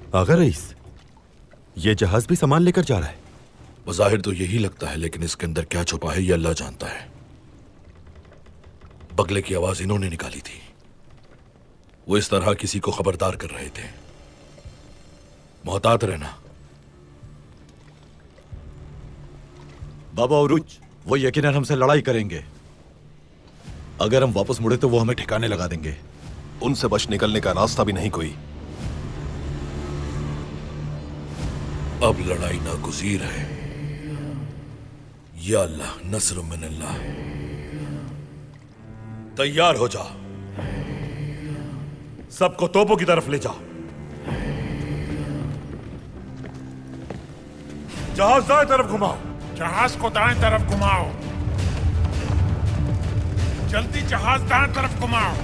आगा rice, ये जहाज भी सामान लेकर जा रहा है। बज़ाहिर तो यही लगता है, लेकिन इसके अंदर क्या छुपा है ये अल्लाह जानता है। बगले की आवाज इन्होंने निकाली थी। वो इस तरह किसी को खबरदार कर रहे थे। मोहतात रहना। बाबा उरुज, वो यकीनन हमसे लड़ाई करेंगे। अगर हम वापस मुड़े तो वो हमें ठिकाने लगा देंगे। उनसे बच निकलने का रास्ता भी नहीं कोई। अब लड़ाई नागुज़ीर है। या अल्लाह, नस्र मिनल्लाह। तैयार हो जा। सबको तोपों की तरफ ले जा। जहाज दाएं तरफ घुमाओ। जहाज को दाएं तरफ घुमाओ। जल्दी जहाज दाएं तरफ घुमाओ।